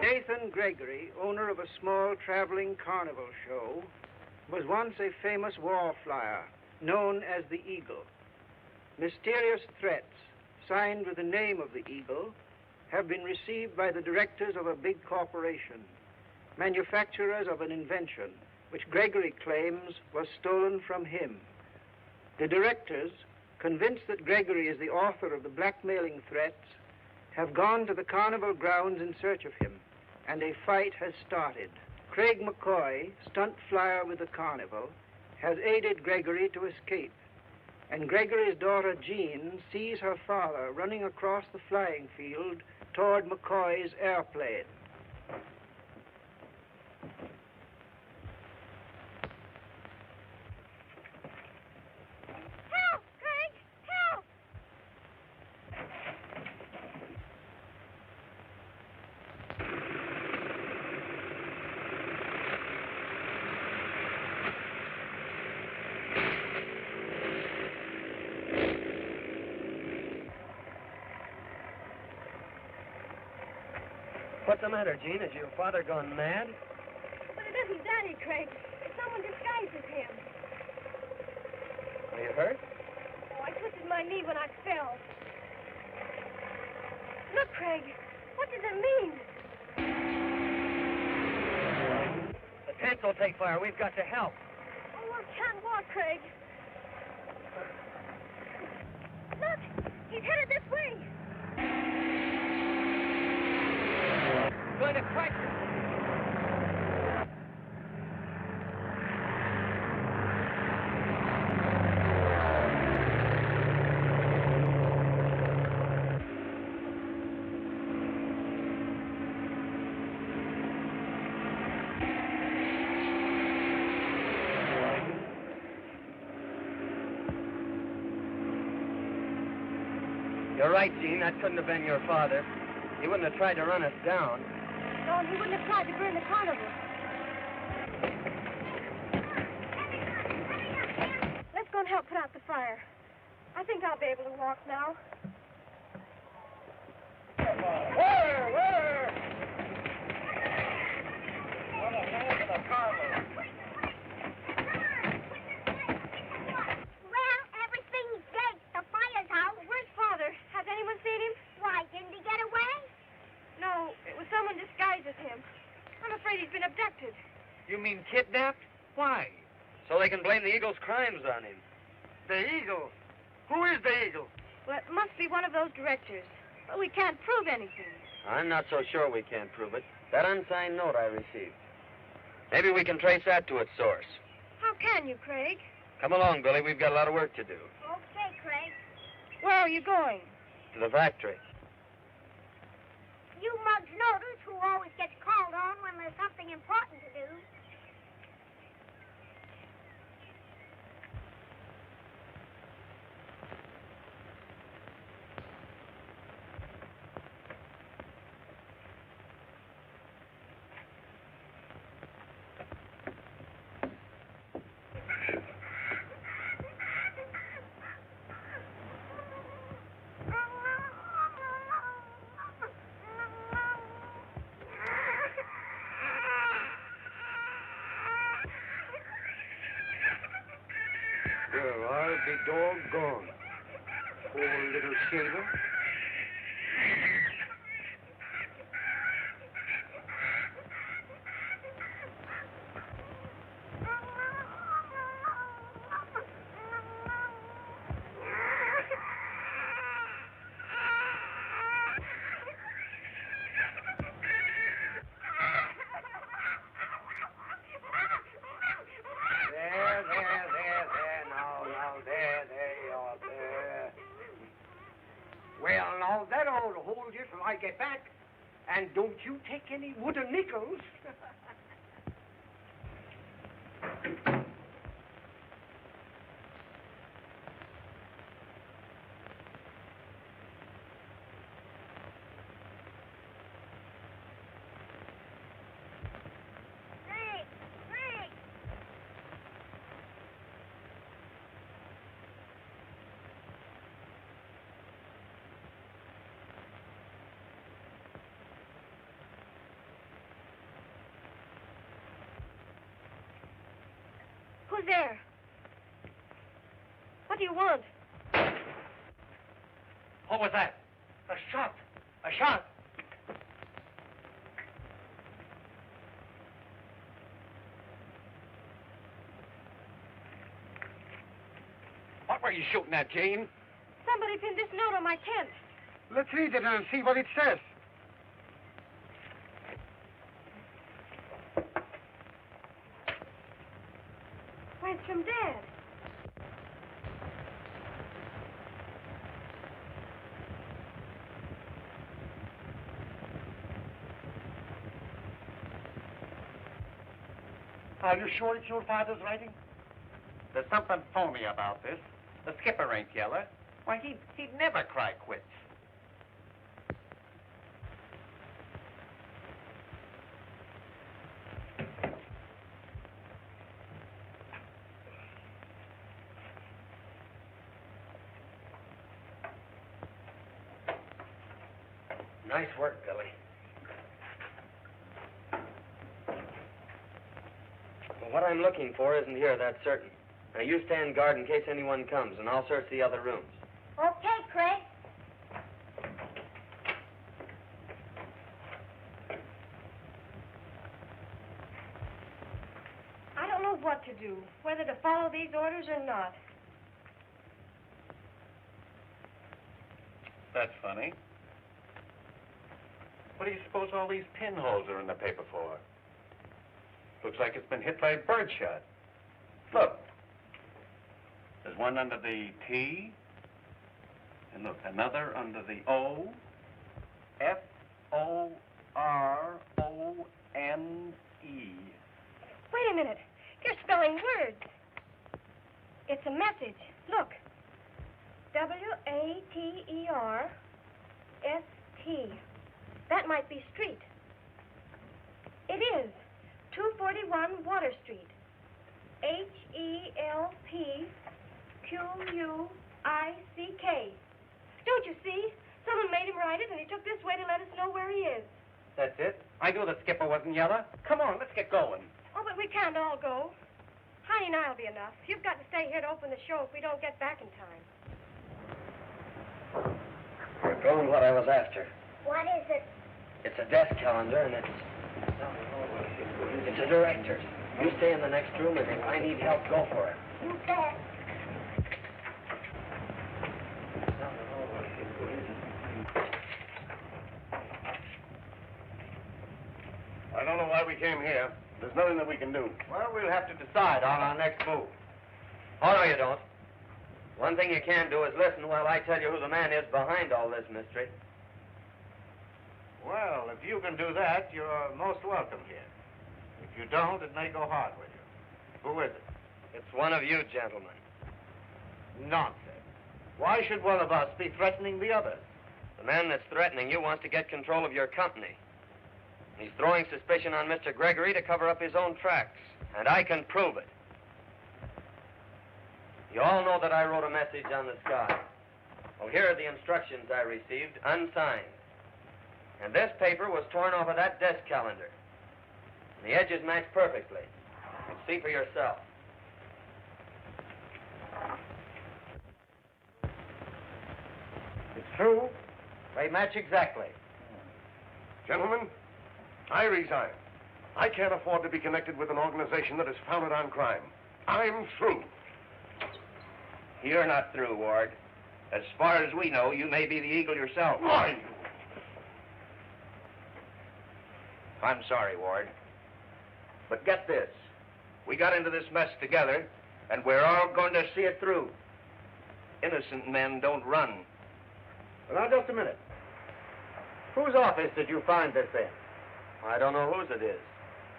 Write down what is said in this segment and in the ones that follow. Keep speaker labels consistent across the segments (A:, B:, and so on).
A: Nathan Gregory, owner of a small traveling carnival show, was once a famous war flyer known as the Eagle. Mysterious threats, signed with the name of the Eagle, have been received by the directors of a big corporation, manufacturers of an invention which Gregory claims was stolen from him. The directors, convinced that Gregory is the author of the blackmailing threats, have gone to the carnival grounds in search of him, and a fight has started. Craig McCoy, stunt flyer with the carnival, has aided Gregory to escape, and Gregory's daughter Jean sees her father running across the flying field toward McCoy's airplane.
B: Help, Craig! Help!
C: What's the matter, Jean? Has your father gone mad?
B: But it isn't Daddy, Craig. It's someone disguised as him.
C: Are you hurt?
B: Oh, I twisted my knee when I fell. Look, Craig. What does it mean?
C: The tents will take fire. We've got to help.
B: Oh, I can't walk, Craig. Look! He's headed this way.
C: Going to crack it. You're right, Jean. That couldn't have been your father. He wouldn't have tried to run us down.
B: No, and he wouldn't have tried to burn the carnival. Let's go and help put out the fire. I think I'll be able to walk now.
A: Where? On the hand of the carnival.
B: Well, everything's dead. The fire's out. Where's Father? Has anyone seen him? Why, didn't he get away? No, it was someone disguised as him. I'm afraid he's been abducted.
C: You mean kidnapped? Why? So they can blame the Eagle's crimes on him.
A: The Eagle? Who is the Eagle?
B: Well, it must be one of those directors. But we can't prove anything.
C: I'm not so sure we can't prove it. That unsigned note I received. Maybe we can trace that to its source.
B: How can you, Craig?
C: Come along, Billy. We've got a lot of work to do.
B: Okay, Craig. Where are you going?
C: To the factory.
B: You mugs notice who always gets called on when there's something important to do.
A: Well, I'll be doggone. Poor little Silver. Well, now, that ought to hold you till I get back. And don't you take any wooden nickels.
B: Who's there? What do you want?
D: What was that? A shot! A shot! What were you shooting at, Jane?
B: Somebody pinned this note on my tent.
D: Let's read it and see what it says.
B: Why, it's from Dad.
D: Are you sure it's your father's writing? There's something phony about this. The skipper ain't yellow. Why, he'd never cry quits.
C: Nice work, Billy. Well, what I'm looking for isn't here, that's certain. Now, you stand guard in case anyone comes, and I'll search the other rooms.
B: Okay, Craig. I don't know what to do, whether to follow these orders or not.
D: That's funny. What do you suppose all these pinholes are in the paper for? Looks like it's been hit by a birdshot. Look. There's one under the T. And look, another under the O. F-O-R-O-N-E.
B: Wait a minute. You're spelling words. It's a message. Look. W-A-T-E-R-S-T. That might be street. It is. 241 Water Street. H-E-L-P-Q-U-I-C-K. Don't you see? Someone made him write it, and he took this way to let us know where he is.
D: That's it? I knew the skipper wasn't yellow. Come on, let's get going.
B: Oh, but we can't all go. Heidi and I'll be enough. You've got to stay here to open the show if we don't get back in time.
C: You're going what I was after.
B: What is it?
C: It's a desk calendar, and it's a director's. You stay in the next room, and if I need help, go for it.
B: You bet.
D: I don't know why we came here. There's nothing that we can do. Well, we'll have to decide on our next move.
C: Oh, no, you don't. One thing you can do is listen while I tell you who the man is behind all this mystery.
D: Well, if you can do that, you're most welcome here. If you don't, it may go hard with you. Who is it?
C: It's one of you gentlemen.
D: Nonsense. Why should one of us be threatening the others?
C: The man that's threatening you wants to get control of your company. He's throwing suspicion on Mr. Gregory to cover up his own tracks, and I can prove it. You all know that I wrote a message on the sky. Well, here are the instructions I received, unsigned. And this paper was torn off of that desk calendar. The edges match perfectly. You can see for yourself.
D: It's true. They match exactly.
E: Gentlemen, I resign. I can't afford to be connected with an organization that is founded on crime. I'm through.
D: You're not through, Ward. As far as we know, you may be the Eagle yourself.
E: Why?
D: I'm sorry, Ward. But get this. We got into this mess together, and we're all going to see it through. Innocent men don't run.
A: Well, now, just a minute. Whose office did you find this in?
C: I don't know whose it is.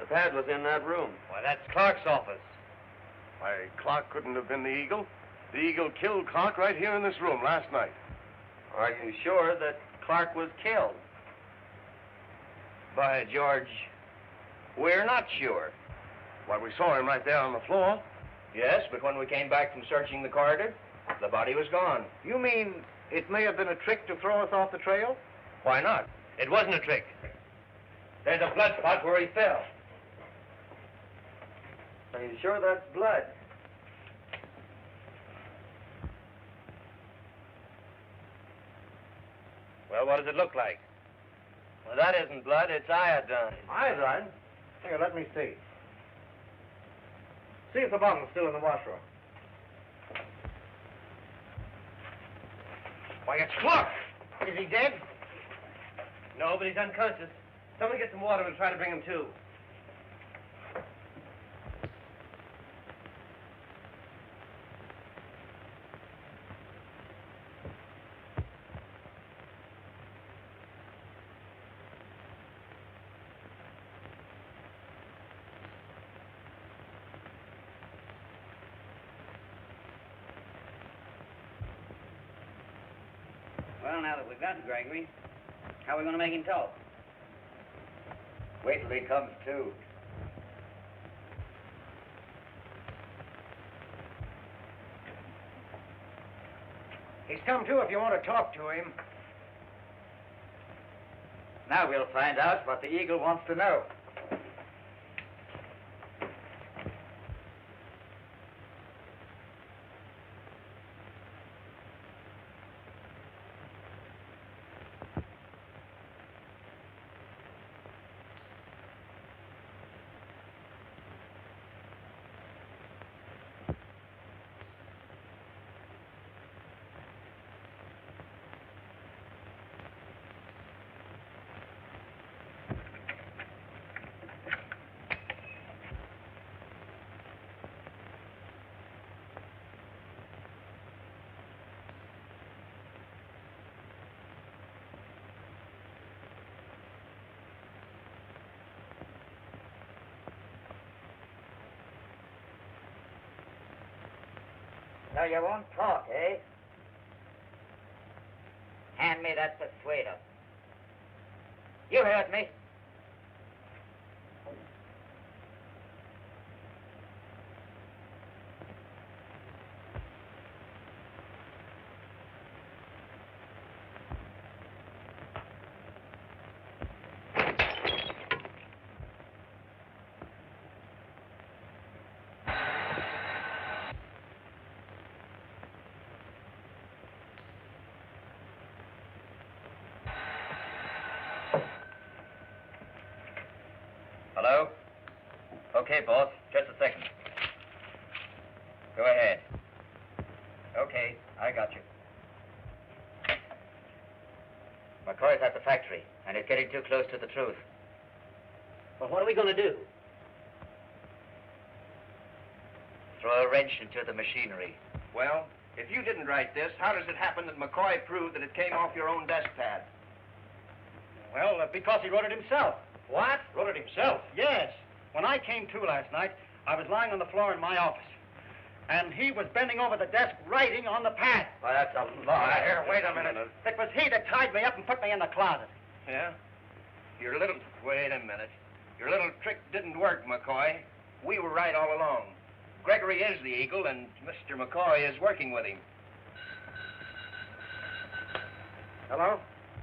C: The pad was in that room.
D: Why, that's Clark's office.
E: Why, Clark couldn't have been the Eagle. The Eagle killed Clark right here in this room last night.
C: Are you sure that Clark was killed?
D: By George, we're not sure.
E: Why, we saw him right there on the floor.
D: Yes, but when we came back from searching the corridor, the body was gone.
A: You mean it may have been a trick to throw us off the trail?
D: Why not? It wasn't a trick. There's a blood spot where he fell.
C: Are you sure that's blood?
D: Well, what does it look like?
C: Well, that isn't blood, it's iodine.
F: Iodine? Here, let me see. See if the bottle's still in the washroom. Why, it's Clark! Is he dead?
C: No, but he's unconscious. Somebody get some water and try to bring him to.
G: Well, now that we've got Gregory, how are we going to make him talk?
H: Wait till he comes to.
F: He's come to if you want to talk to him.
H: Now we'll find out what the eagle wants to know. So you won't talk, eh? Hand me that persuader. You heard me.
C: Hello? Okay, boss. Just a second. Go ahead. Okay, I got you.
H: McCoy's at the factory, and he's getting too close to the truth.
G: Well, what are we going to do?
H: Throw a wrench into the machinery.
F: Well, if you didn't write this, how does it happen that McCoy proved that it came off your own desk pad?
I: Well, because he wrote it himself.
F: What?
I: Wrote it himself? Yes. When I came to last night, I was lying on the floor in my office. And he was bending over the desk, writing on the pad.
C: Why, that's a lie.
F: Here, wait a minute.
I: It was he that tied me up and put me in the closet.
F: Yeah? Your little... Wait a minute. Your little trick didn't work, McCoy. We were right all along. Gregory is the eagle, and Mr. McCoy is working with him.
I: Hello?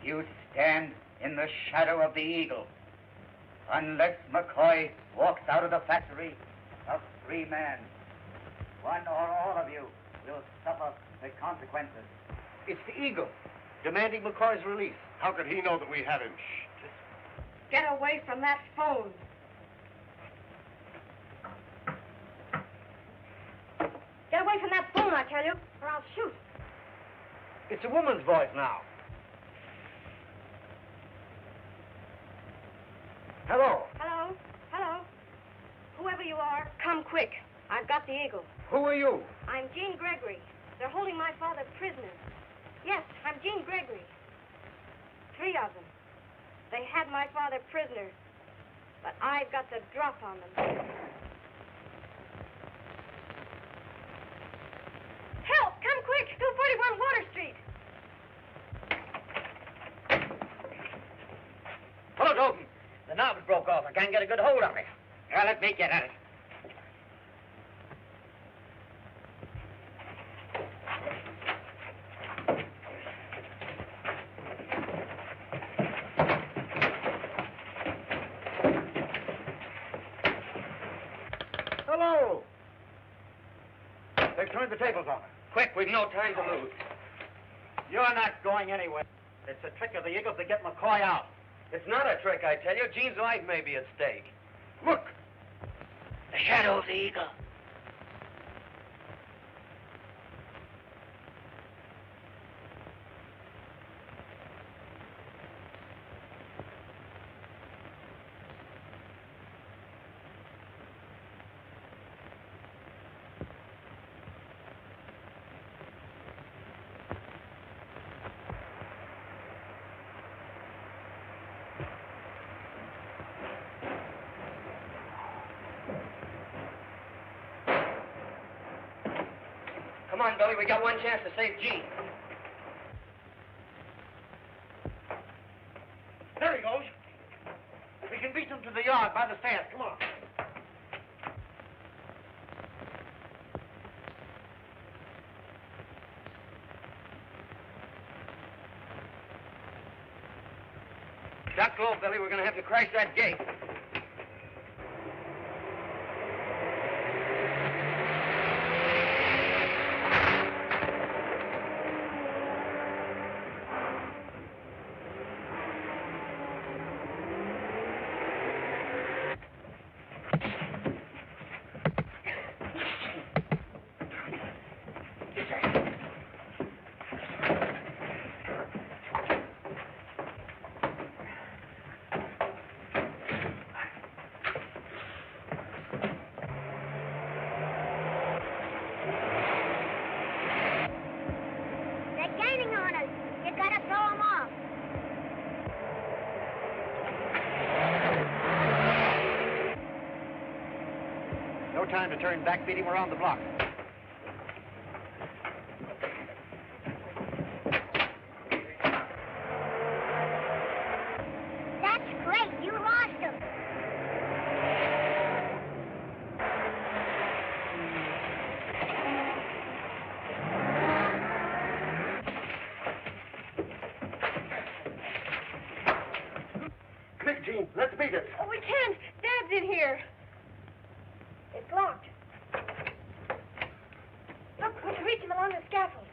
H: You stand in the shadow of the eagle. Unless McCoy walks out of the factory, of 3 men, one or all of you will suffer the consequences.
I: It's the Eagle, demanding McCoy's release.
E: How could he know that we have him?
B: Get away from that phone. Get away from that phone, I tell you, or I'll shoot.
I: It's a woman's voice now. Hello.
B: Hello? Hello? Whoever you are, come quick. I've got the eagle.
I: Who are you?
B: I'm Jean Gregory. They're holding my father prisoner. Yes, I'm Jean Gregory. 3 of them. They had my father prisoner, but I've got the drop on them. Help! Come quick! 241 Water Street!
I: Pull it open. The knob's broke off. I can't get a good hold on it. Now, let me get at it. Hello. They've turned the tables on us.
F: Quick, we've no time to lose.
I: You're not going anywhere. It's a trick of the Eagles to get McCoy out.
C: It's not a trick, I tell you. Gene's life may be at stake.
E: Look!
A: The shadow of the eagle.
C: Come on, Billy. We got one chance to save Gene.
I: There he goes. We can beat him to the yard by the stairs. Come on.
C: Duck low, Billy. We're going to have to crash that gate.
B: They're gaining on us. You gotta throw them off.
I: No time to turn back. Beat him around the block.
B: That's great. You lost them.
E: Quick, Gene, let's beat it.
B: Oh, we can't. Dad's in here. It's locked. Look, we can reach him along the scaffold.